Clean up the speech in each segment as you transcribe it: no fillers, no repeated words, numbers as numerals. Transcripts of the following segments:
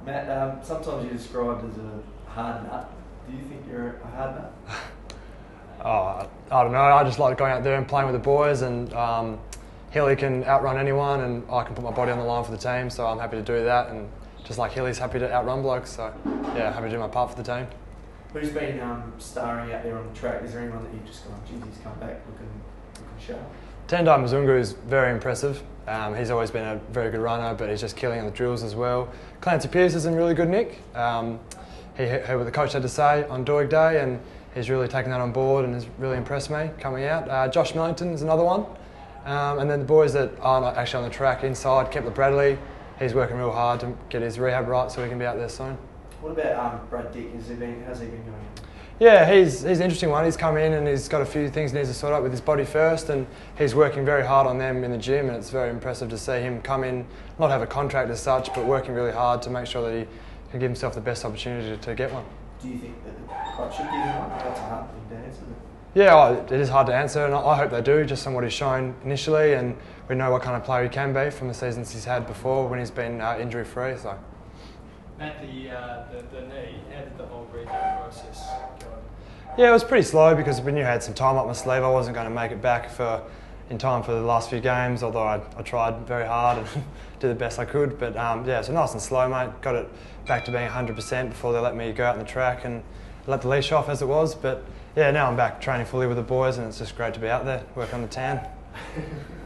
Matt, sometimes you're described as a hard nut. Do you think you're a hard nut? Oh, I don't know. I just like going out there and playing with the boys, and Hilly can outrun anyone, and I can put my body on the line for the team. So I'm happy to do that, and just like Hilly's happy to outrun blokes. So yeah, happy to do my part for the team. Who's been starring out there on the track? Is there anyone that you've just gone, geez, he's come back looking sharp? Tendai Mzungu is very impressive. He's always been a very good runner, but he's just killing on the drills as well. Clancy Pearce is in really good nick. He heard what the coach had to say on Doig Day, and he's really taken that on board and has really impressed me coming out. Josh Millington is another one. And then the boys that aren't actually on the track inside, Kepler Bradley, he's working real hard to get his rehab right so he can be out there soon. What about Brad Dick? How's he been going? Yeah, he's an interesting one. He's come in and he's got a few things he needs to sort out with his body first, and he's working very hard on them in the gym, and it's very impressive to see him come in, not have a contract as such, but working really hard to make sure that he can give himself the best opportunity to get one. Do you think that the club should give him one? That's a hard thing to answer. Yeah, it is hard to answer, and I hope they do, just on what he's shown initially, and we know what kind of player he can be from the seasons he's had before when he's been injury-free. So. Matt, the knee, how did the whole rehab process go? Yeah, it was pretty slow because we knew I had some time up my sleeve. I wasn't going to make it back in time for the last few games, although I tried very hard and did the best I could. But yeah, so nice and slow, mate. Got it back to being 100% before they let me go out on the track and let the leash off as it was. But yeah, now I'm back training fully with the boys, and it's just great to be out there, working on the tan.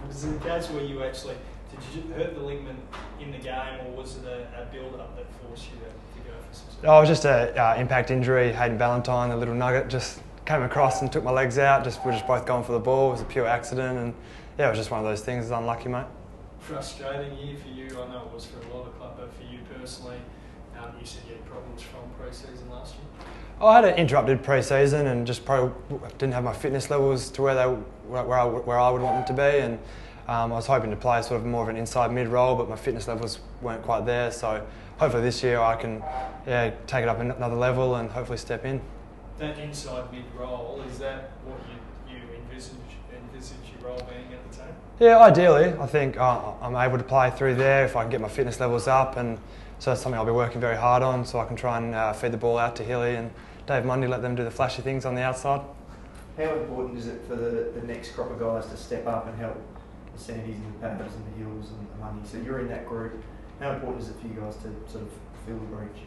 Was it a case where you actually, did you hurt the ligament in the game, or was it a build-up that forced you to go for some? Oh, it was just an impact injury. Hayden Ballantyne, the little nugget, just came across and took my legs out. We're just both going for the ball. It was a pure accident, and yeah, it was just one of those things. It was unlucky, mate. Frustrating year for you. I know it was for a lot of club, but for you personally, you said you had problems from pre-season last year. I had an interrupted pre-season and just probably didn't have my fitness levels to where I would want them to be, and I was hoping to play sort of more of an inside mid role, but my fitness levels weren't quite there. So hopefully this year I can take it up another level and hopefully step in. That inside mid role, is that what you envisage your role being at the time? Yeah, ideally. I think I'm able to play through there if I can get my fitness levels up, and so that's something I'll be working very hard on, so I can try and feed the ball out to Hilly and Dave Mundy, let them do the flashy things on the outside. How important is it for the next crop of guys to step up and help the Sandys and the Pappers and the Hills and the Mundy? So you're in that group. How important is it for you guys to sort of fill the breach?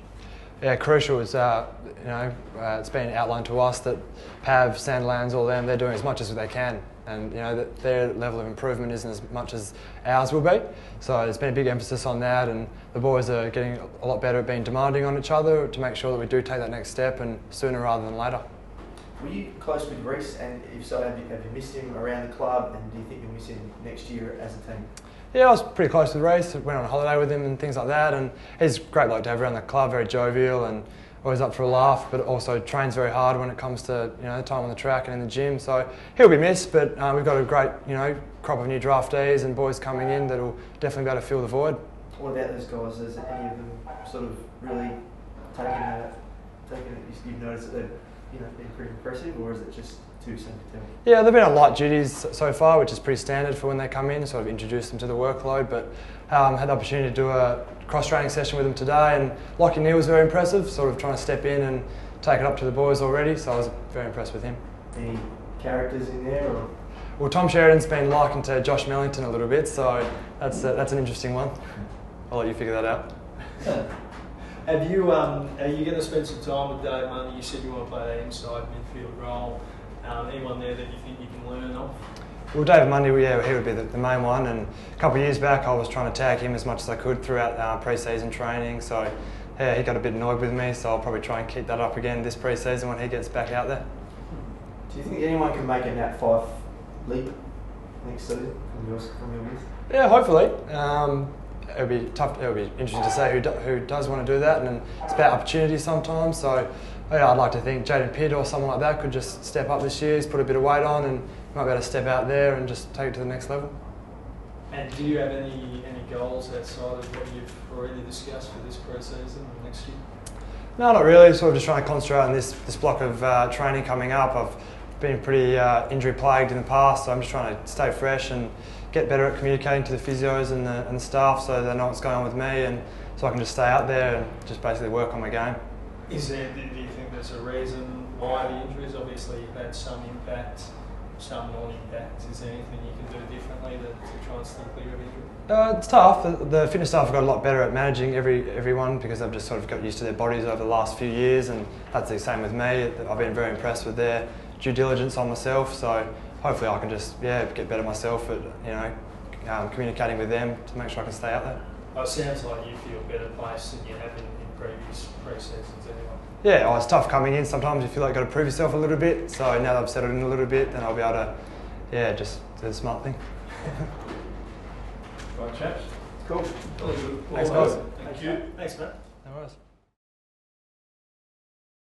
Yeah, crucial. Is it's been outlined to us that Pav, Sandlands, all them, they're doing as much as they can, and that their level of improvement isn't as much as ours will be. So there's been a big emphasis on that, and the boys are getting a lot better at being demanding on each other to make sure that we do take that next step, and sooner rather than later. Were you close with Reece, and if so, have you missed him around the club, and do you think you'll miss him next year as a team? Yeah, I was pretty close with Reece. Went on holiday with him and things like that, and he's a great bloke to have around the club. Very jovial and always up for a laugh, but also trains very hard when it comes to the time on the track and in the gym. So he'll be missed, but we've got a great crop of new draftees and boys coming in that'll definitely be able to fill the void. What about those guys? Has any of them sort of really taken it? You've noticed that they've been pretty impressive, or is it just too soon to tell? Yeah, they've been on light duties so far, which is pretty standard for when they come in, sort of introduce them to the workload, but had the opportunity to do a cross-training session with them today, and Lockie Neal was very impressive, sort of trying to step in and take it up to the boys already, so I was very impressed with him. Any characters in there? Or? Well, Tom Sheridan's been likened to Josh Millington a little bit, so that's an interesting one. I'll let you figure that out. Are you going to spend some time with Dave Mundy? You said you want to play that inside midfield role. Anyone there that you think you can learn off? Well, David Mundy, yeah, he would be the main one. And a couple of years back, I was trying to tag him as much as I could throughout pre-season training. So, yeah, he got a bit annoyed with me. So I'll probably try and keep that up again this pre-season when he gets back out there. Do you think anyone can make a Nat Fyfe leap next season from your list? Yeah, hopefully. It'll be tough. It'll be interesting to say who does want to do that, and it's about opportunity sometimes. So, yeah, I'd like to think Jaden Pitt or someone like that could just step up this year. He's put a bit of weight on, and might be able to step out there and just take it to the next level. And do you have any goals outside of what you've already discussed for this pre-season or next year? No, not really. Sort of just trying to concentrate on this block of training coming up. I've been pretty injury plagued in the past, so I'm just trying to stay fresh and get better at communicating to the physios and the staff so they know what's going on with me, and so I can just stay out there and just basically work on my game. Do you think there's a reason why the injuries? Obviously, you've had some impact, some non-impact. Is there anything you can do differently to try and stay clear of injury? It's tough. The fitness staff have got a lot better at managing everyone because they've just sort of got used to their bodies over the last few years, and that's the same with me. I've been very impressed with their due diligence on myself, so hopefully I can just get better myself at communicating with them to make sure I can stay out there. Well, it sounds like you feel better placed than you have in previous pre-seasons anyway. Yeah, it's tough coming in. Sometimes you feel like you've got to prove yourself a little bit. So now that I've settled in a little bit, then I'll be able to, just do the smart thing. Right, chaps. Cool. Really good. Thanks, guys. Thank you. Thanks, Matt.